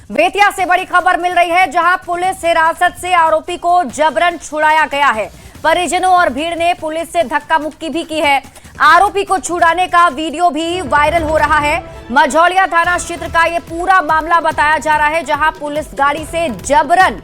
बेतिया से बड़ी खबर मिल रही है, जहां पुलिस हिरासत से आरोपी को जबरन छुड़ाया गया है। परिजनों और भीड़ ने पुलिस से धक्का मुक्की भी की है। आरोपी को छुड़ाने का वीडियो भी वायरल हो रहा है। मझौलिया थाना क्षेत्र का ये पूरा मामला बताया जा रहा है, जहां पुलिस गाड़ी से जबरन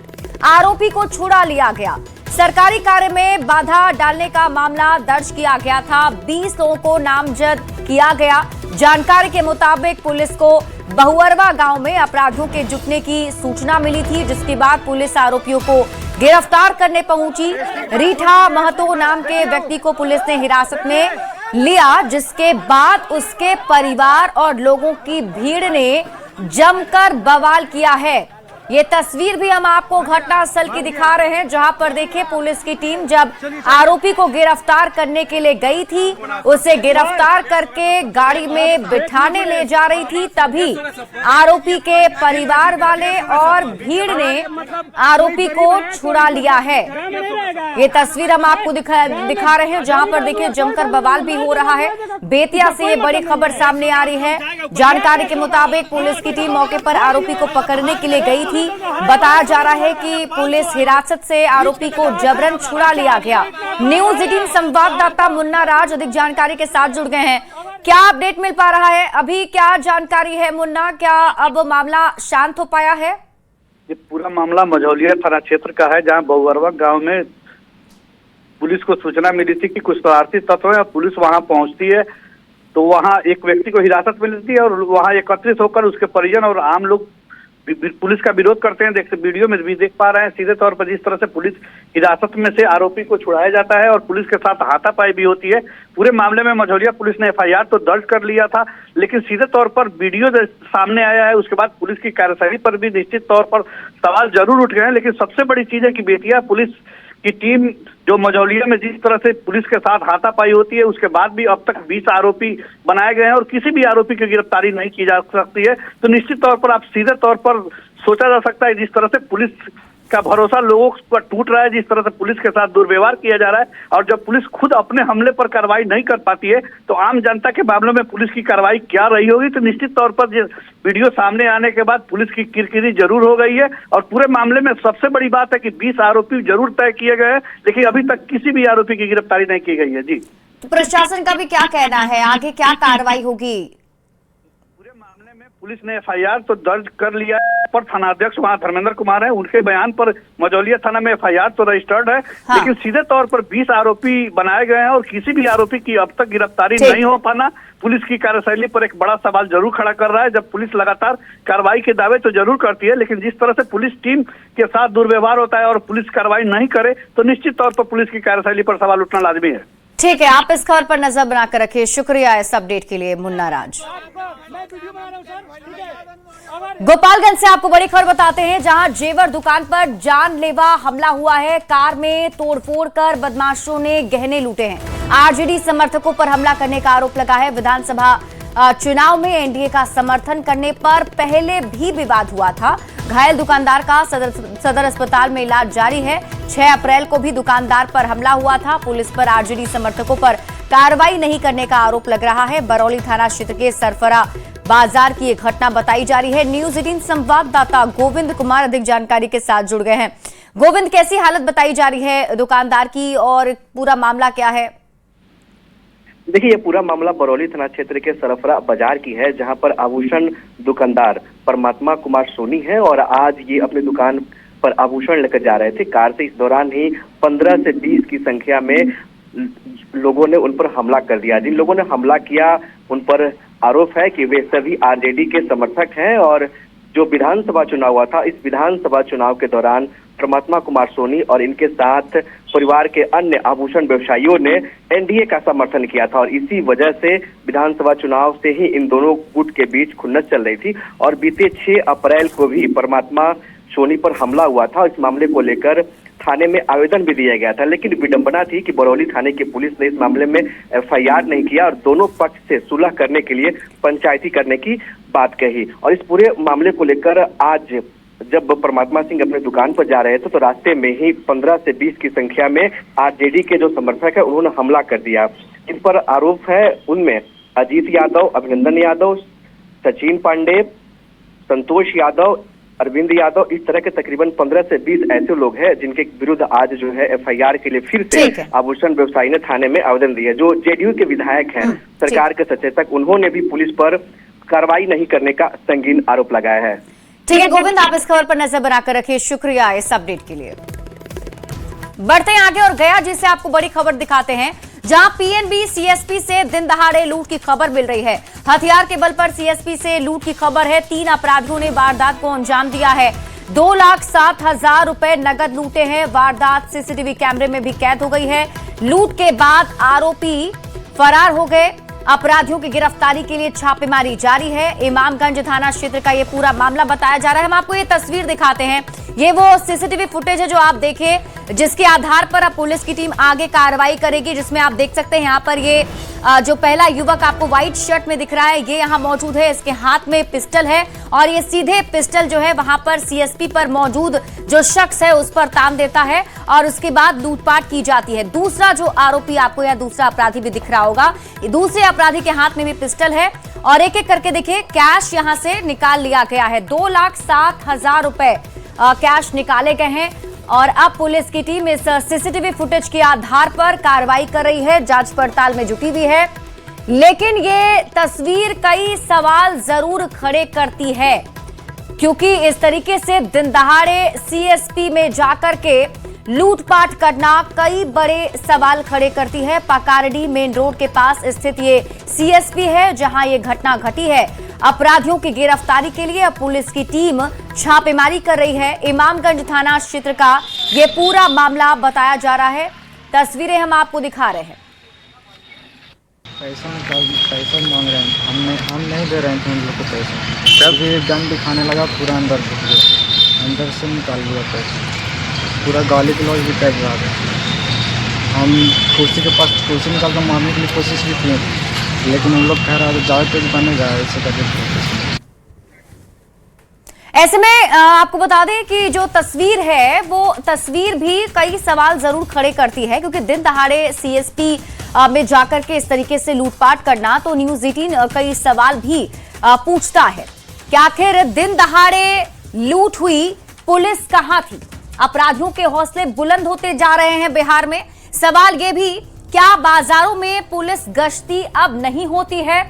आरोपी को छुड़ा लिया गया। सरकारी कार्य में बाधा डालने का मामला दर्ज किया गया था। 20 लोगों को नामजद किया गया। जानकारी के मुताबिक पुलिस को बहुअरवा गांव में अपराधियों के जुटने की सूचना मिली थी, जिसके बाद पुलिस आरोपियों को गिरफ्तार करने पहुंची। रीठा महतो नाम के व्यक्ति को पुलिस ने हिरासत में लिया, जिसके बाद उसके परिवार और लोगों की भीड़ ने जमकर बवाल किया है। ये तस्वीर भी हम आपको घटनास्थल की दिखा रहे हैं, जहां पर देखिए पुलिस की टीम जब आरोपी को गिरफ्तार करने के लिए गई थी, उसे गिरफ्तार करके गाड़ी में बिठाने ले जा रही थी, तभी आरोपी के परिवार वाले और भीड़ ने आरोपी को छुड़ा लिया है। ये तस्वीर हम आपको दिखा रहे हैं, जहां पर देखिए जमकर बवाल भी हो रहा है। बेतिया से ये बड़ी खबर सामने आ रही है। जानकारी के मुताबिक पुलिस की टीम मौके पर आरोपी को पकड़ने के लिए गई थी। बताया जा रहा है कि पुलिस हिरासत से आरोपी को जबरन छुड़ा लिया गया। न्यूज़ 18 संवाददाता मुन्ना राज अधिक जानकारी के साथ जुड़ गए हैं। क्या अपडेट मिल पा रहा है? अभी क्या जानकारी है मुन्ना? क्या अब मामला शांत हो पाया है? ये पूरा मामला मझौलिया थाना क्षेत्र का है, जहां बहुअरवा गांव में पुलिस को सूचना मिली थी कि कुछ शरारती तत्व है। पुलिस वहां पहुंचती है तो वहां एक व्यक्ति को हिरासत में लेती है और वहां एकत्रित होकर उसके परिजन और आम लोग पुलिस का विरोध करते हैं। वीडियो में भी देख पा रहे हैं सीधे तौर पर जिस तरह से पुलिस हिरासत में से आरोपी को छुड़ाया जाता है और पुलिस के साथ हाथापाई भी होती है। पूरे मामले में मझौलिया पुलिस ने FIR तो दर्ज कर लिया था, लेकिन सीधे तौर पर वीडियो सामने आया है, उसके बाद पुलिस की कार्यशैली पर भी निश्चित तौर पर सवाल जरूर उठ गए हैं। लेकिन सबसे बड़ी चीज है कि बेतिया पुलिस की टीम जो मझौलिया में जिस तरह से पुलिस के साथ हाथापाई होती है, उसके बाद भी अब तक 20 आरोपी बनाए गए हैं और किसी भी आरोपी की गिरफ्तारी नहीं की जा सकती है। तो निश्चित तौर पर आप सीधे तौर पर सोचा जा सकता है जिस तरह से पुलिस का भरोसा लोगों पर टूट रहा है, जिस तरह से पुलिस के साथ दुर्व्यवहार किया जा रहा है, और जब पुलिस खुद अपने हमले पर कार्रवाई नहीं कर पाती है तो आम जनता के मामलों में पुलिस की कार्रवाई क्या रही होगी। तो निश्चित तौर पर वीडियो सामने आने के बाद पुलिस की किरकिरी जरूर हो गई है और पूरे मामले में सबसे बड़ी बात है कि 20 आरोपी जरूर तय किए गए हैं, लेकिन अभी तक किसी भी आरोपी की गिरफ्तारी नहीं की गई है। जी, प्रशासन का भी क्या कहना है, आगे क्या कार्रवाई होगी? पुलिस ने FIR तो दर्ज कर लिया है, पर थानाध्यक्ष वहाँ धर्मेंद्र कुमार है, उनके बयान पर मझौलिया थाना में FIR तो रजिस्टर्ड है। हाँ। लेकिन सीधे तौर पर 20 आरोपी बनाए गए हैं और किसी भी आरोपी की अब तक गिरफ्तारी नहीं हो पाना पुलिस की कार्यशैली पर एक बड़ा सवाल जरूर खड़ा कर रहा है। जब पुलिस लगातार कार्रवाई के दावे तो जरूर करती है, लेकिन जिस तरह से पुलिस टीम के साथ दुर्व्यवहार होता है और पुलिस कार्रवाई नहीं करे तो निश्चित तौर पर पुलिस की कार्यशैली पर सवाल उठना लाजमी है। ठीक है, आप इस खबर पर नजर बनाकर रखिए। शुक्रिया इस अपडेट के लिए मुन्ना राज। गोपालगंज से आपको बड़ी खबर बताते हैं, जहां जेवर दुकान पर जानलेवा हमला हुआ है। कार में तोड़फोड़ कर बदमाशों ने गहने लूटे हैं। RJD समर्थकों पर हमला करने का आरोप लगा है। विधानसभा चुनाव में NDA का समर्थन करने पर पहले भी विवाद हुआ था। घायल दुकानदार का सदर अस्पताल में इलाज जारी है। 6 अप्रैल को भी दुकानदार पर हमला हुआ था। पुलिस पर RJD समर्थकों पर कार्रवाई नहीं करने का आरोप लग रहा है। बरौली थाना क्षेत्र के सरफरा बाजार की एक घटना बताई जा रही है। न्यूज़ 18 संवाददाता गोविंद कुमार अधिक जानकारी के साथ जुड़ गए हैं। गोविंद, कैसी हालत बताई जा रही है दुकानदार की और पूरा मामला क्या है? देखिए, ये पूरा मामला बरौली थाना क्षेत्र के सरफरा बाजार की है, जहां पर आभूषण दुकानदार परमात्मा कुमार सोनी है और आज ये अपनी दुकान पर आभूषण लेकर जा रहे थे कार से। इस दौरान ही 15 से 20 की संख्या में लोगों ने उन पर हमला कर दिया। जिन लोगों ने हमला किया उन पर आरोप है कि वे सभी RJD के समर्थक हैं और जो विधानसभा चुनाव हुआ था, इस विधानसभा चुनाव के दौरान परमात्मा कुमार सोनी और इनके साथ परिवार के अन्य आभूषण व्यवसायियों ने NDA का समर्थन किया था और इसी वजह से विधानसभा चुनाव से ही इन दोनों गुट के बीच खुन्नस चल रही थी। और बीते 6 अप्रैल को भी परमात्मा सोनी पर हमला हुआ था। इस मामले को लेकर थाने में आवेदन भी दिया गया था, लेकिन विडंबना थी कि बरौली थाने की पुलिस ने इस मामले में FIR नहीं किया और दोनों पक्ष से सुलह करने के लिए पंचायती करने की बात कही। और इस पूरे मामले को लेकर आज जब परमात्मा सिंह अपने दुकान पर जा रहे थे तो रास्ते में ही 15 से 20 की संख्या में RJD के जो समर्थक है उन्होंने हमला कर दिया। इन पर आरोप है उनमें अजीत यादव, अभिनंदन यादव, सचिन पांडे, संतोष यादव, अरविंद यादव, इस तरह के तकरीबन 15 से 20 ऐसे लोग हैं जिनके विरुद्ध आज जो है FIR के लिए फिर से आभूषण व्यवसायी ने थाने में आवेदन दिया। जो JDU के विधायक हैं, सरकार के सचेतक, उन्होंने भी पुलिस पर कार्रवाई नहीं करने का संगीन आरोप लगाया है। ठीक है गोविंद, आप इस खबर पर नजर बनाकर रखिए, शुक्रिया इस अपडेट के लिए। बढ़ते हैं आगे और गया जिससे आपको बड़ी खबर दिखाते हैं, जहां PNB CSP से दिन दहाड़े लूट की खबर मिल रही है। हथियार के बल पर CSP से लूट की खबर है। 3 अपराधियों ने वारदात को अंजाम दिया है। 2,07,000 रुपए नगद लूटे हैं। वारदात CCTV कैमरे में भी कैद हो गई है। लूट के बाद आरोपी फरार हो गए। अपराधियों की गिरफ्तारी के लिए छापेमारी जारी है। इमामगंज थाना क्षेत्र का ये पूरा मामला बताया जा रहा है। हम आपको ये तस्वीर दिखाते हैं, ये वो CCTV फुटेज है जो आप देखिए, जिसके आधार पर अब पुलिस की टीम आगे कार्रवाई करेगी। जिसमें आप देख सकते हैं यहाँ पर ये जो पहला युवक आपको व्हाइट शर्ट में दिख रहा है, ये यहाँ मौजूद है। इसके हाथ में पिस्टल है और ये सीधे पिस्टल जो है वहां पर CSP पर मौजूद जो शख्स है उस पर तान देता है और उसके बाद लूटपाट की जाती है। दूसरा जो आरोपी आपको या दूसरा अपराधी भी दिख रहा होगा, दूसरे अपराधी के हाथ में भी पिस्टल है और एक एक करके देखिए कैश यहां से निकाल लिया गया है। 2,07,000 रुपए कैश निकाले गए हैं और अब पुलिस की टीम इस CCTV फुटेज के आधार पर कार्रवाई कर रही है, जांच पड़ताल में जुटी हुई है। लेकिन ये तस्वीर कई सवाल जरूर खड़े करती है, क्योंकि इस तरीके से दिन दहाड़े CSP में जाकर के लूटपाट करना कई बड़े सवाल खड़े करती है। पकारडी मेन रोड के पास स्थित ये CSP है जहां ये घटना घटी है। अपराधियों की गिरफ्तारी के लिए अब पुलिस की टीम छापेमारी कर रही है। इमामगंज थाना क्षेत्र का ये पूरा मामला बताया जा रहा है। तस्वीरें हम आपको दिखा रहे हैं। पैसा मांग रहे हैं, हम नहीं दे रहे थे उन लोग को पैसा। तब ये गन दिखाने लगा, पूरा अंदर घुस गया, अंदर से निकाल लिया पैसा, पूरा गाली गलौज भी कर रहा था। हम कुर्सी के पास कुर्सी निकाल कर मारने के लिए कोशिश भी किए, लेकिन उन लोग कह रहा था ज़्यादा तेज बनेगा, ऐसे करके। ऐसे में आपको बता दें कि जो तस्वीर है वो तस्वीर भी कई सवाल जरूर खड़े करती है, क्योंकि दिन दहाड़े CSP में जाकर के इस तरीके से लूटपाट करना तो न्यूज़ 18 कई सवाल भी पूछता है कि आखिर दिन दहाड़े लूट हुई, पुलिस कहां थी? अपराधियों के हौसले बुलंद होते जा रहे हैं बिहार में। सवाल ये भी, क्या बाजारों में पुलिस गश्ती अब नहीं होती है?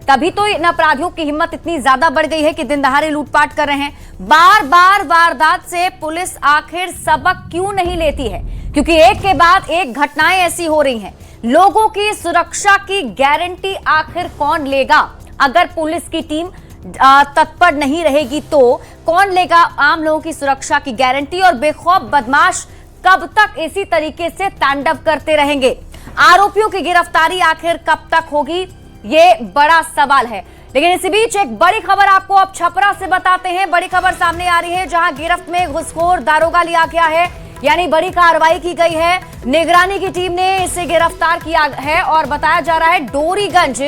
तभी तो इन अपराधियों की हिम्मत इतनी ज्यादा बढ़ गई है कि दिन दहाड़े लूटपाट कर रहे हैं। बार बार वारदात से पुलिस आखिर सबक क्यों नहीं लेती है? क्योंकि एक के बाद एक घटनाएं ऐसी हो रही हैं। लोगों की सुरक्षा की गारंटी आखिर कौन लेगा? अगर पुलिस की टीम तत्पर नहीं रहेगी तो कौन लेगा आम लोगों की सुरक्षा की गारंटी? और बेखौफ बदमाश कब तक इसी तरीके से तांडव करते रहेंगे? आरोपियों की गिरफ्तारी आखिर कब तक होगी, ये बड़ा सवाल है। लेकिन इसी बीच एक बड़ी खबर आपको अब छपरा से बताते हैं। बड़ी खबर सामने आ रही है, जहां गिरफ्त में घुसखोर दारोगा लिया गया है, यानी बड़ी कार्रवाई की गई है। निगरानी की टीम ने इसे गिरफ्तार किया है और बताया जा रहा है डोरीगंज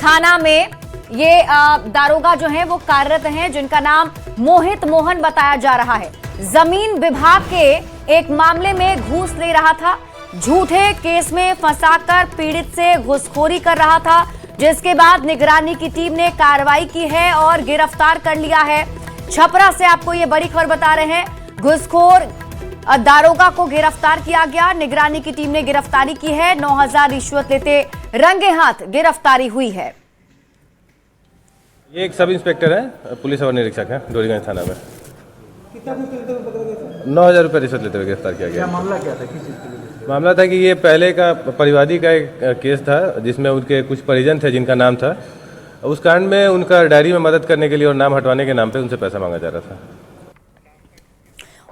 थाना में ये दारोगा जो है वो कार्यरत हैं, जिनका नाम मोहित मोहन बताया जा रहा है। जमीन विभाग के एक मामले में घूस ले रहा था, झूठे केस में फंसाकर पीड़ित से घूसखोरी कर रहा था, जिसके बाद निगरानी की टीम ने कार्रवाई की है और गिरफ्तार कर लिया है। छपरा से आपको ये बड़ी खबर बता रहे हैं, घूसखोर दारोगा को गिरफ्तार किया गया। निगरानी की टीम ने गिरफ्तारी की है। 9,000 रिश्वत लेते रंगे हाथ गिरफ्तारी हुई है। ये एक सब इंस्पेक्टर है, पुलिस अवर निरीक्षक है डोरीगंज थाना में। 9,000 रुपये रिश्वत लेते हुए गिरफ्तार किया गया। मामला क्या था, किस चीज़ के लिए? मामला था कि ये पहले का परिवादी का एक केस था, जिसमें उनके कुछ परिजन थे जिनका नाम था। उस कांड में उनका डायरी में मदद करने के लिए और नाम हटवाने के नाम पे उनसे पैसा मांगा जा रहा था।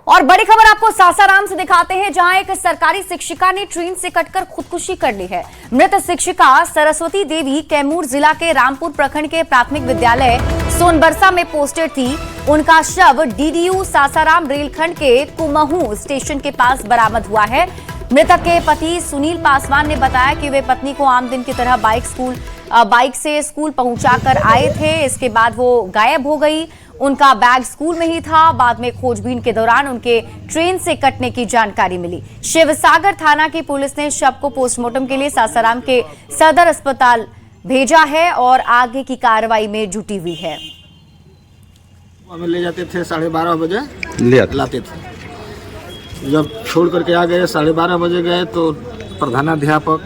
और बड़ी खबर आपको सासाराम से दिखाते हैं, जहां एक सरकारी शिक्षिका ने ट्रेन से कटकर खुदकुशी कर ली है। मृत शिक्षिका सरस्वती देवी कैमूर जिला के रामपुर प्रखंड के प्राथमिक विद्यालय सोनबरसा में पोस्टेड थी। उनका शव DDU सासाराम रेलखंड के कुमहू स्टेशन के पास बरामद हुआ है। मृतक के पति सुनील पासवान ने बताया कि वे पत्नी को आम दिन की तरह बाइक से स्कूल पहुंचाकर आए थे। इसके बाद वो गायब हो गई। उनका बैग स्कूल में ही था। बाद में खोजबीन के दौरान उनके ट्रेन से कटने की जानकारी मिली। शिवसागर थाना की पुलिस ने शव को पोस्टमार्टम के लिए सासाराम के सदर अस्पताल भेजा है और आगे की कार्रवाई में जुटी हुई है। हमें ले जाते थे 12:30 बजे लाते थे। जब छोड़ करके आ गए 12:30 बजे गए तो प्रधानाध्यापक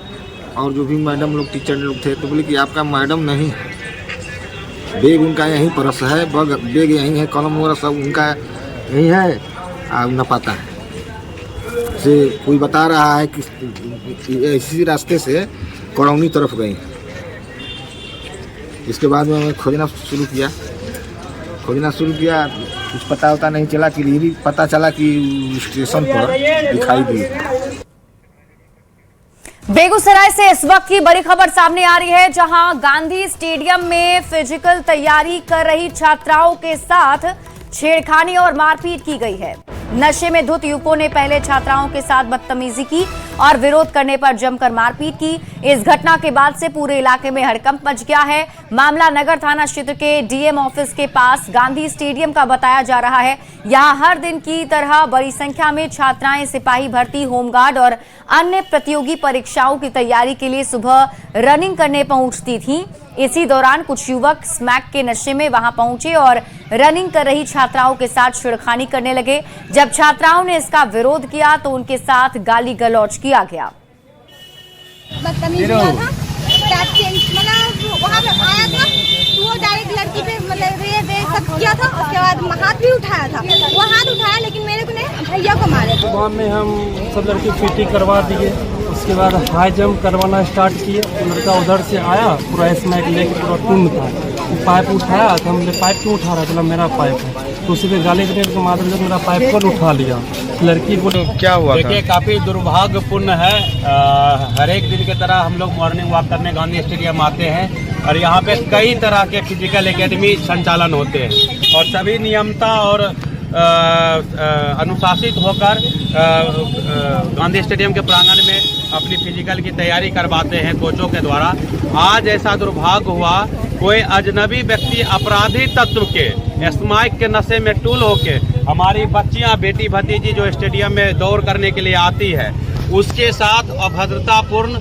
और जो भी मैडम लोग टीचर लोग थे तो बोले कि आपका मैडम नहीं है, बैग उनका यहीं परस है, बैग यहीं है, कलम वगैरह सब उनका यहीं है, न पता है से कोई बता रहा है कि इसी रास्ते से करौनी तरफ गई। इसके बाद में हमें खोजना शुरू किया, कुछ पता होता नहीं चला कि यही पता चला कि स्टेशन पर दिखाई दी। बेगूसराय से इस वक्त की बड़ी खबर सामने आ रही है, जहां गांधी स्टेडियम में फिजिकल तैयारी कर रही छात्राओं के साथ छेड़खानी और मारपीट की गई है। नशे में धुत युवकों ने पहले छात्राओं के साथ बदतमीजी की और विरोध करने पर जमकर मारपीट की। इस घटना के बाद से पूरे इलाके में हड़कंप मच गया है। मामला नगर थाना क्षेत्र के डीएम ऑफिस के पास गांधी स्टेडियम का बताया जा रहा है। यहां हर दिन की तरह बड़ी संख्या में छात्राएं सिपाही भर्ती, होमगार्ड और अन्य प्रतियोगी परीक्षाओं की तैयारी के लिए सुबह रनिंग करने पहुंचती थीं। इसी दौरान कुछ युवक स्मैक के नशे में वहां पहुंचे और रनिंग कर रही छात्राओं के साथ छेड़खानी करने लगे। जब छात्राओं ने इसका विरोध किया तो उनके साथ गाली गलौज किया गया। वहाँ पे आया था तो वो डायरेक्ट लड़की पे मतलब रे सब किया था। उसके बाद हाथ भी उठाया था, वो हाथ उठाया लेकिन मेरे को नहीं, भैया को मारे। सुबह में हम सब लड़की पीटी करवा दिए, उसके बाद हाई जंप करवाना स्टार्ट किए। तो लड़का उधर से आया पूरा स्मैक लेके पूरा टून था, वो पाइप उठाया तो हमने पाइप क्यों उठा रहा था, मेरा पाइप है। तो उसी पे गाली देने के माध्यम से मेरा पाइप पर उठा लिया। लड़की बोले क्या हुआ? देखिए काफ़ी दुर्भाग्यपूर्ण है। हर एक दिन की तरह हम लोग मॉर्निंग वॉक करने गांधी स्टेडियम आते हैं और यहाँ पे कई तरह के फिजिकल एकेडमी संचालन होते हैं और सभी नियमता और अनुशासित होकर गांधी स्टेडियम के प्रांगण में अपनी फिजिकल की तैयारी करवाते हैं कोचों के द्वारा। आज ऐसा दुर्भाग्य हुआ, कोई अजनबी व्यक्ति अपराधी तत्व के स्मैक के नशे में टूल होके हमारी बच्चियां, बेटी भतीजी जो स्टेडियम में दौड़ करने के लिए आती है, उसके साथ अभद्रतापूर्ण।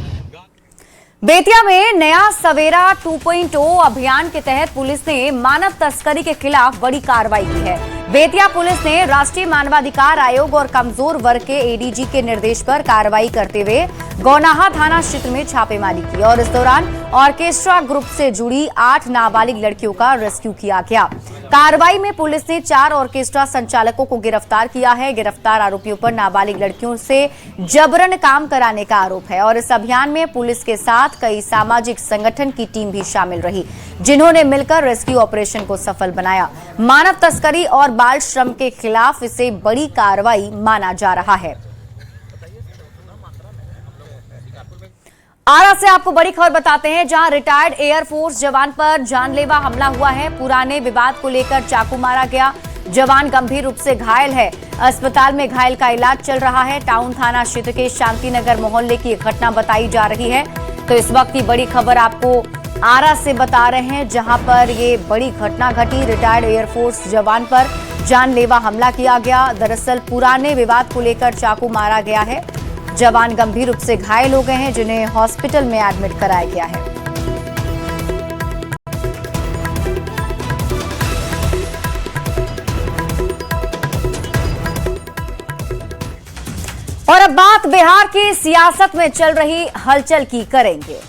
बेतिया में नया सवेरा 2.0 अभियान के तहत पुलिस ने मानव तस्करी के खिलाफ बड़ी कार्रवाई की है। बेतिया पुलिस ने राष्ट्रीय मानवाधिकार आयोग और कमजोर वर्ग के एडीजी के निर्देश पर कार्रवाई करते हुए गौनाहा थाना क्षेत्र में छापेमारी की और इस दौरान ऑर्केस्ट्रा ग्रुप से जुड़ी 8 नाबालिग लड़कियों का रेस्क्यू किया गया। कार्रवाई में पुलिस ने 4 ऑर्केस्ट्रा संचालकों को गिरफ्तार किया है। गिरफ्तार आरोपियों पर नाबालिग लड़कियों से जबरन काम कराने का आरोप है और इस अभियान में पुलिस के साथ कई सामाजिक संगठन की टीम भी शामिल रही, जिन्होंने मिलकर रेस्क्यू ऑपरेशन को सफल बनाया। मानव तस्करी और बाल श्रम के खिलाफ इसे बड़ी कार्रवाई माना जा रहा है। आरा से आपको बड़ी खबर बताते हैं, जहां रिटायर्ड एयरफोर्स जवान पर जानलेवा हमला हुआ है। पुराने विवाद को लेकर चाकू मारा गया, जवान गंभीर रूप से घायल है। अस्पताल में घायल का इलाज चल रहा है। टाउन थाना क्षेत्र के शांतिनगर मोहल्ले की घटना बताई जा रही है। तो इस वक्त की बड़ी खबर आपको आरा से बता रहे हैं, जहां पर ये बड़ी घटना घटी। रिटायर्ड एयरफोर्स जवान पर जानलेवा हमला किया गया। दरअसल पुराने विवाद को लेकर चाकू मारा गया है। जवान गंभीर रूप से घायल हो गए हैं, जिन्हें हॉस्पिटल में एडमिट कराया गया है। और अब बात बिहार की सियासत में चल रही हलचल की करेंगे।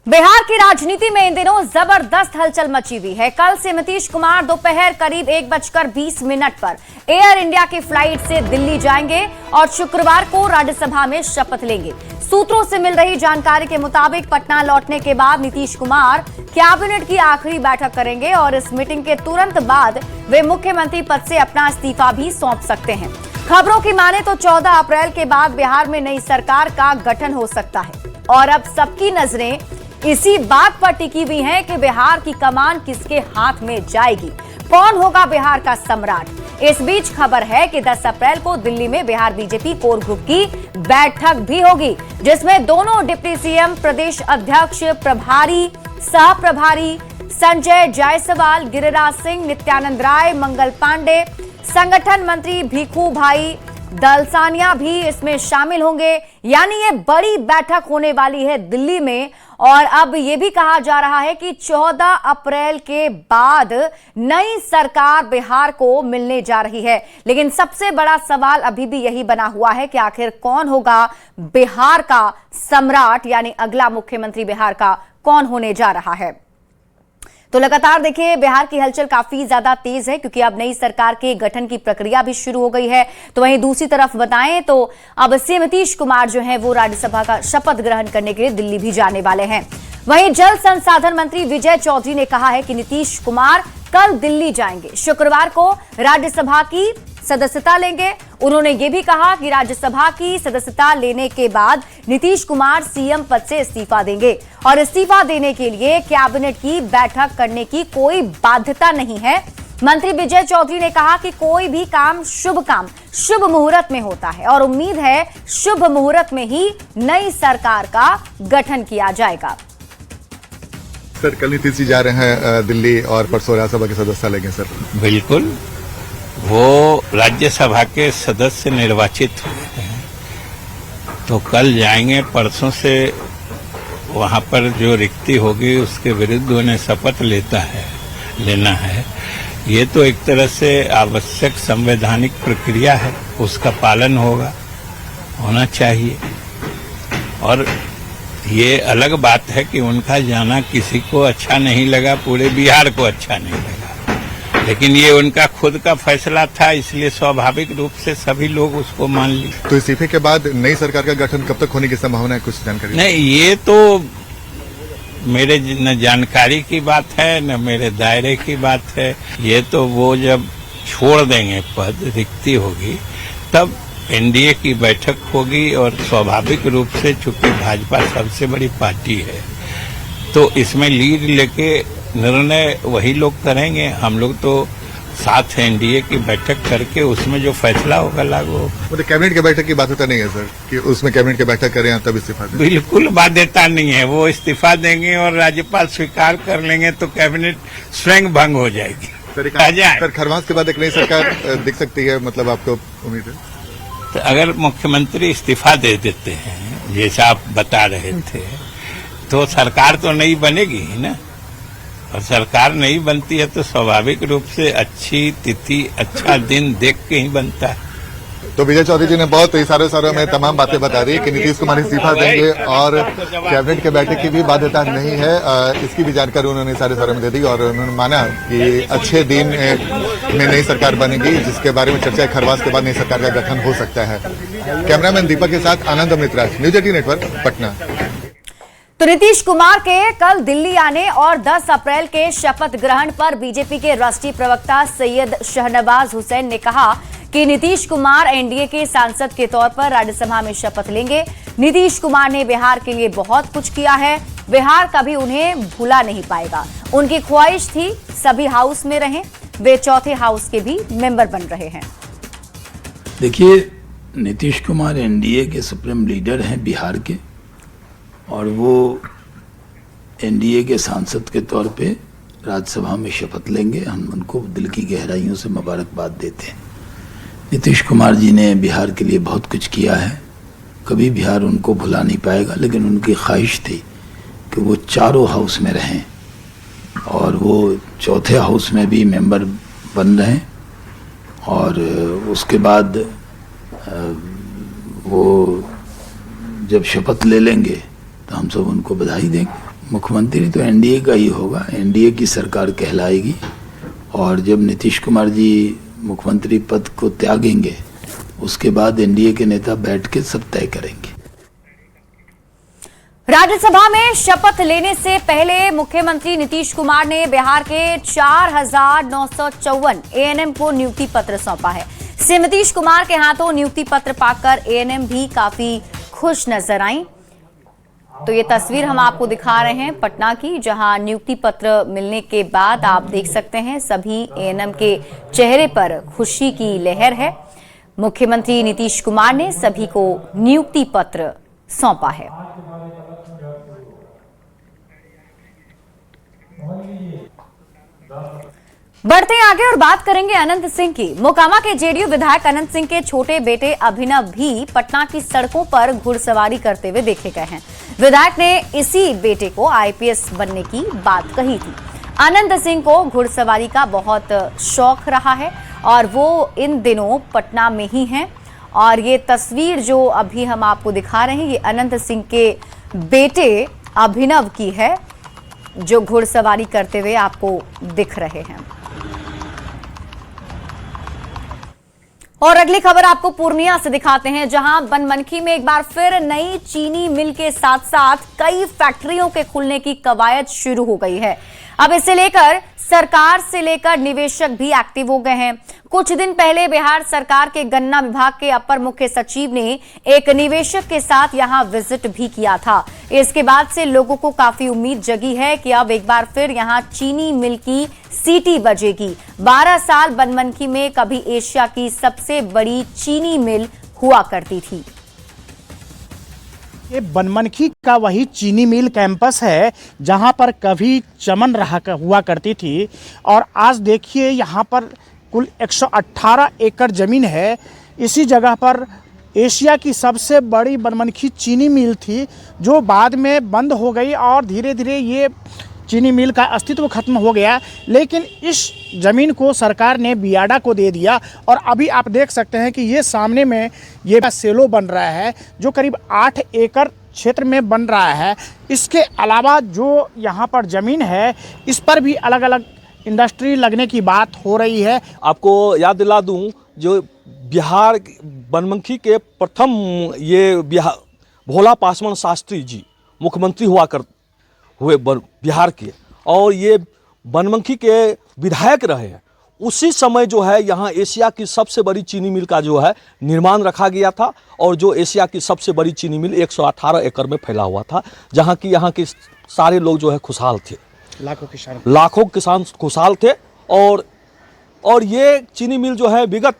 बिहार की राजनीति में इन दिनों जबरदस्त हलचल मची हुई है। कल से नीतीश कुमार दोपहर करीब 1:20 पर एयर इंडिया की फ्लाइट से दिल्ली जाएंगे और शुक्रवार को राज्यसभा में शपथ लेंगे। सूत्रों से मिल रही जानकारी के मुताबिक पटना लौटने के बाद नीतीश कुमार कैबिनेट की आखिरी बैठक करेंगे और इस मीटिंग के तुरंत बाद वे मुख्यमंत्री पद से अपना इस्तीफा भी सौंप सकते हैं। खबरों की माने तो 14 अप्रैल के बाद बिहार में नई सरकार का गठन हो सकता है और अब सबकी नजरें इसी बात पर टिकी हुई है कि बिहार की कमान किसके हाथ में जाएगी, कौन होगा बिहार का सम्राट। इस बीच खबर है कि 10 अप्रैल को दिल्ली में बिहार बीजेपी कोर ग्रुप की बैठक भी होगी, जिसमें दोनों डिप्टी सीएम, प्रदेश अध्यक्ष, प्रभारी, सह प्रभारी संजय जायसवाल, गिरिराज सिंह, नित्यानंद राय, मंगल पांडे, संगठन मंत्री भिखू भाई दलसानिया भी इसमें शामिल होंगे। यानी ये बड़ी बैठक होने वाली है दिल्ली में। और अब ये भी कहा जा रहा है कि 14 अप्रैल के बाद नई सरकार बिहार को मिलने जा रही है। लेकिन सबसे बड़ा सवाल अभी भी यही बना हुआ है कि आखिर कौन होगा बिहार का सम्राट, यानी अगला मुख्यमंत्री बिहार का कौन होने जा रहा है। तो लगातार देखिए बिहार की हलचल काफी ज्यादा तेज है, क्योंकि अब नई सरकार के गठन की प्रक्रिया भी शुरू हो गई है। तो वहीं दूसरी तरफ बताएं तो अब सीएम नीतीश कुमार जो है वो राज्यसभा का शपथ ग्रहण करने के लिए दिल्ली भी जाने वाले हैं। वहीं जल संसाधन मंत्री विजय चौधरी ने कहा है कि नीतीश कुमार कल दिल्ली जाएंगे, शुक्रवार को राज्यसभा की सदस्यता लेंगे। उन्होंने ये भी कहा कि राज्यसभा की सदस्यता लेने के बाद नीतीश कुमार सीएम पद से इस्तीफा देंगे और इस्तीफा देने के लिए कैबिनेट की बैठक करने की कोई बाध्यता नहीं है। मंत्री विजय चौधरी ने कहा कि कोई भी काम शुभ मुहूर्त में होता है और उम्मीद है शुभ मुहूर्त में ही नई सरकार का गठन किया जाएगा। सर, कल नीतीश जी जा रहे हैं दिल्ली और परसों राज्यसभा के सदस्य लेंगे सर। बिल्कुल, वो राज्यसभा के सदस्य निर्वाचित हुए हैं तो कल जाएंगे। परसों से वहां पर जो रिक्ति होगी उसके विरुद्ध उन्हें शपथ लेना है। ये तो एक तरह से आवश्यक संवैधानिक प्रक्रिया है, उसका पालन होना चाहिए। और ये अलग बात है कि उनका जाना किसी को अच्छा नहीं लगा, पूरे बिहार को अच्छा नहीं लगा, लेकिन ये उनका खुद का फैसला था, इसलिए स्वाभाविक रूप से सभी लोग उसको मान लिए। तो इस्तीफे के बाद नई सरकार का गठन कब तक होने की संभावना है, कुछ जानकारी? नहीं, ये तो मेरे न जानकारी की बात है न मेरे दायरे की बात है। ये तो वो जब छोड़ देंगे पद, रिक्ति होगी, तब एनडीए की बैठक होगी और स्वाभाविक रूप से चूंकि भाजपा सबसे बड़ी पार्टी है तो इसमें लीड लेके निर्णय वही लोग करेंगे। हम लोग तो साथ एनडीए की बैठक करके उसमें जो फैसला होगा लागू होगा। मतलब कैबिनेट की बैठक की बाध्यता नहीं है सर कि उसमें कैबिनेट की बैठक करें तब इस्तीफा दें? बिल्कुल बाध्यता नहीं है, वो इस्तीफा देंगे और राज्यपाल स्वीकार कर लेंगे तो कैबिनेट स्वयं भंग हो जाएगी। सर, खरवास के बाद एक नई सरकार दिख सकती है, मतलब आपको उम्मीद है? तो अगर मुख्यमंत्री इस्तीफा दे देते हैं जैसा आप बता रहे थे तो सरकार तो नहीं बनेगी ही ना, और सरकार नहीं बनती है तो स्वाभाविक रूप से अच्छी तिथि अच्छा दिन देख के ही बनता है। तो विजय चौधरी जी ने बहुत इशारों में तमाम बातें बता दी कि नीतीश कुमार इस्तीफा देंगे और कैबिनेट के बैठक की भी बाध्यता नहीं है, इसकी भी जानकारी उन्होंने इशारों में दे दी और उन्होंने माना कि अच्छे दिन में नई सरकार बनेगी, जिसके बारे में चर्चा खरवास के बाद नई सरकार का गठन हो सकता है। कैमरामैन दीपक के साथ आनंद मित्रा, न्यूज 18 नेटवर्क, पटना। तो नीतीश कुमार के कल दिल्ली आने और 10 अप्रैल के शपथ ग्रहण पर बीजेपी के राष्ट्रीय प्रवक्ता सैयद शहनवाज हुसैन ने कहा कि नीतीश कुमार एनडीए के सांसद के तौर पर राज्यसभा में शपथ लेंगे। नीतीश कुमार ने बिहार के लिए बहुत कुछ किया है, बिहार कभी उन्हें भुला नहीं पाएगा। उनकी ख्वाहिश थी सभी हाउस में रहें, वे चौथे हाउस के भी मेंबर बन रहे हैं। देखिए, नीतीश कुमार एनडीए के सुप्रीम लीडर हैं बिहार के और वो एनडीए के सांसद के तौर पे राज्यसभा में शपथ लेंगे। हम उनको दिल की गहराइयों से मुबारकबाद देते हैं। नीतीश कुमार जी ने बिहार के लिए बहुत कुछ किया है, कभी बिहार उनको भुला नहीं पाएगा, लेकिन उनकी ख्वाहिश थी कि वो चारों हाउस में रहें और वो चौथे हाउस में भी मेंबर बन रहे हैं। और उसके बाद वो जब शपथ ले लेंगे तो हम सब उनको बधाई देंगे। मुख्यमंत्री तो एनडीए का ही होगा, एनडीए की सरकार कहलाएगी और जब नीतीश कुमार जी मुख्यमंत्री पद को त्यागेंगे उसके बाद एनडीए के नेता बैठ के सब तय करेंगे। राज्यसभा में शपथ लेने से पहले मुख्यमंत्री नीतीश कुमार ने बिहार के 4,954 एएनएम को नियुक्ति पत्र सौंपा है। सीएम नीतीश कुमार के हाथों नियुक्ति पत्र पाकर एएनएम भी काफी खुश नजर आई। तो ये तस्वीर हम आपको दिखा रहे हैं पटना की, जहां नियुक्ति पत्र मिलने के बाद आप देख सकते हैं सभी एएनएम के चेहरे पर खुशी की लहर है। मुख्यमंत्री नीतीश कुमार ने सभी को नियुक्ति पत्र सौंपा है। बढ़ते हैं आगे और बात करेंगे अनंत सिंह की। मोकामा के जेडीयू विधायक अनंत सिंह के छोटे बेटे अभिनव भी पटना की सड़कों पर घुड़सवारी करते हुए देखे गए हैं। विधायक ने इसी बेटे को आईपीएस बनने की बात कही थी। अनंत सिंह को घुड़सवारी का बहुत शौक रहा है और वो इन दिनों पटना में ही हैं। और ये तस्वीर जो अभी हम आपको दिखा रहे हैं, ये अनंत सिंह के बेटे अभिनव की है, जो घुड़सवारी करते हुए आपको दिख रहे हैं। और अगली खबर आपको पूर्णिया से दिखाते हैं, जहां बनमनखी में एक बार फिर नई चीनी मिल के साथ साथ कई फैक्ट्रियों के खुलने की कवायद शुरू हो गई है। अब इसे लेकर सरकार से लेकर निवेशक भी एक्टिव हो गए हैं। कुछ दिन पहले बिहार सरकार के गन्ना विभाग के अपर मुख्य सचिव ने एक निवेशक के साथ यहां विजिट भी किया था। इसके बाद से लोगों को काफी उम्मीद जगी है कि अब एक बार फिर यहां चीनी मिल की सीटी बजेगी। 12 साल बनमनखी में कभी एशिया की सबसे बड़ी चीनी मिल हुआ करती थी। ये बनमनखी का वही चीनी मिल कैंपस है जहां पर कभी चमन हुआ करती थी। और आज देखिए यहाँ पर कुल 118 एकड़ ज़मीन है। इसी जगह पर एशिया की सबसे बड़ी बनमनखी चीनी मिल थी, जो बाद में बंद हो गई और धीरे धीरे ये चीनी मिल का अस्तित्व खत्म हो गया। लेकिन इस ज़मीन को सरकार ने बियाडा को दे दिया और अभी आप देख सकते हैं कि ये सामने में ये सेलो बन रहा है, जो करीब 8 एकड़ क्षेत्र में बन रहा है। इसके अलावा जो यहाँ पर ज़मीन है, इस पर भी अलग अलग इंडस्ट्री लगने की बात हो रही है। आपको याद दिला दूं, जो बिहार बनमनखी के प्रथम ये भोला पासवान शास्त्री जी मुख्यमंत्री हुए बिहार के, और ये बनमनखी के विधायक रहे हैं। उसी समय जो है यहाँ एशिया की सबसे बड़ी चीनी मिल का जो है निर्माण रखा गया था, और जो एशिया की सबसे बड़ी चीनी मिल 118 एकड़ में फैला हुआ था, जहाँ की यहाँ के सारे लोग जो है खुशहाल थे। लाखों किसान खुशहाल थे। और ये चीनी मिल जो है विगत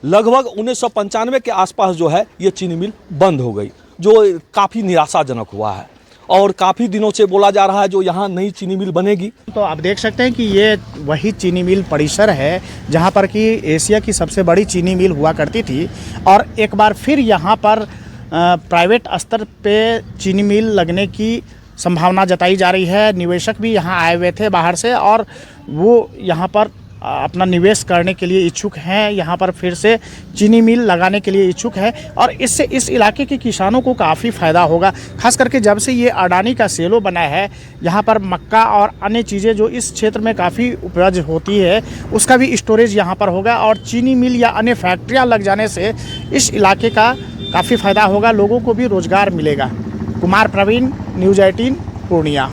लगभग 1995 के आसपास जो है ये चीनी मिल बंद हो गई, जो काफ़ी निराशाजनक हुआ है। और काफ़ी दिनों से बोला जा रहा है जो यहाँ नई चीनी मिल बनेगी। तो आप देख सकते हैं कि ये वही चीनी मिल परिसर है जहाँ पर कि एशिया की सबसे बड़ी चीनी मिल हुआ करती थी। और एक बार फिर यहाँ पर प्राइवेट स्तर पे चीनी मिल लगने की संभावना जताई जा रही है। निवेशक भी यहाँ आए हुए थे बाहर से और वो यहाँ पर अपना निवेश करने के लिए इच्छुक हैं, यहाँ पर फिर से चीनी मिल लगाने के लिए इच्छुक है। और इससे इस इलाके के किसानों को काफ़ी फ़ायदा होगा, खास करके जब से ये अडानी का सेलो बना है। यहाँ पर मक्का और अन्य चीज़ें जो इस क्षेत्र में काफ़ी उपज होती है, उसका भी स्टोरेज यहाँ पर होगा। और चीनी मिल या अन्य फैक्ट्रियाँ लग जाने से इस इलाके का काफ़ी फ़ायदा होगा, लोगों को भी रोज़गार मिलेगा। कुमार प्रवीण, न्यूज़ 18 पूर्णिया।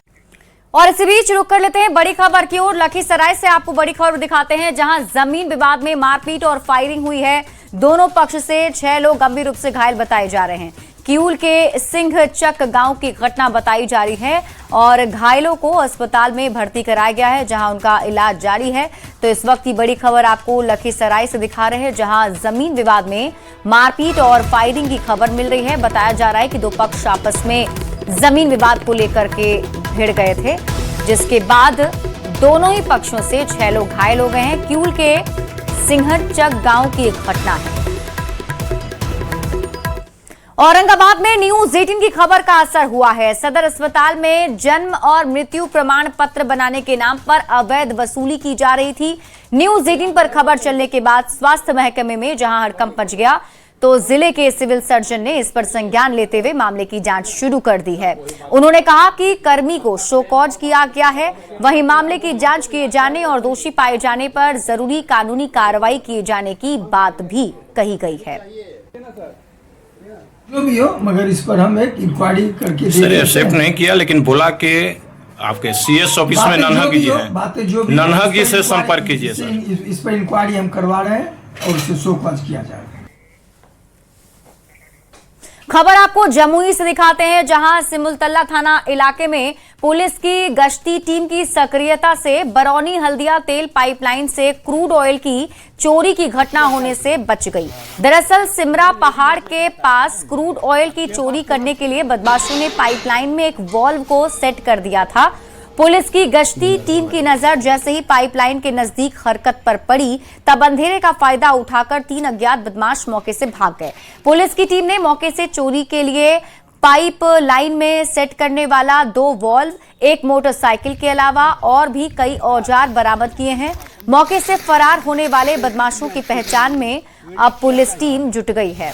और इसी बीच रुक कर लेते हैं बड़ी खबर की ओर। लखीसराय से आपको बड़ी खबर दिखाते हैं, जहां जमीन विवाद में मारपीट और फायरिंग हुई है। दोनों पक्ष से 6 लोग गंभीर रूप से घायल बताए जा रहे हैं। किऊल के सिंहचक गांव की घटना बताई जा रही है और घायलों को अस्पताल में भर्ती कराया गया है, जहां उनका इलाज जारी है। तो इस वक्त की बड़ी खबर आपको लखीसराय से दिखा रहे हैं, जहां जमीन विवाद में मारपीट और फायरिंग की खबर मिल रही है। बताया जा रहा है कि दो पक्ष आपस में जमीन विवाद को लेकर के भिड़ गए थे, जिसके बाद दोनों ही पक्षों से 6 लोग घायल हो गए हैं। किऊल के सिंहचक गांव की एक घटना है। औरंगाबाद में न्यूज 18 की खबर का असर हुआ है। सदर अस्पताल में जन्म और मृत्यु प्रमाण पत्र बनाने के नाम पर अवैध वसूली की जा रही थी। न्यूज 18 पर खबर चलने के बाद स्वास्थ्य महकमे में जहां हड़कंप मच गया, तो जिले के सिविल सर्जन ने इस पर संज्ञान लेते हुए मामले की जांच शुरू कर दी है। उन्होंने कहा कि कर्मी को शो कॉज किया गया है, वहीं मामले की जांच किए जाने और दोषी पाए जाने पर जरूरी कानूनी कार्रवाई किए जाने की बात भी कही गई है। जो भी हो, मगर इस पर हम एक इंक्वायरी करके सर एक्सेप्ट नहीं किया, लेकिन बोला कि आपके सीएस ऑफिस में नन्हा जी से संपर्क कीजिए सर। इस पर इंक्वायरी हम करवा रहे हैं और उसे शो कॉज किया जाएगा। खबर आपको जमुई से दिखाते हैं, जहां सिमुलतला थाना इलाके में पुलिस की गश्ती टीम की सक्रियता से बरौनी हल्दिया तेल पाइपलाइन से क्रूड ऑयल की चोरी की घटना होने से बच गई। दरअसल सिमरा पहाड़ के पास क्रूड ऑयल की चोरी करने के लिए बदमाशों ने पाइपलाइन में एक वॉल्व को सेट कर दिया था। पुलिस की गश्ती टीम की नजर जैसे ही पाइपलाइन के नजदीक हरकत पर पड़ी, तब अंधेरे का फायदा उठाकर 3 अज्ञात बदमाश मौके से भाग गए। पुलिस की टीम ने मौके से चोरी के लिए पाइप लाइन में सेट करने वाला 2 वॉल्व, 1 मोटरसाइकिल के अलावा और भी कई औजार बरामद किए हैं। मौके से फरार होने वाले बदमाशों की पहचान में अब पुलिस टीम जुट गई है।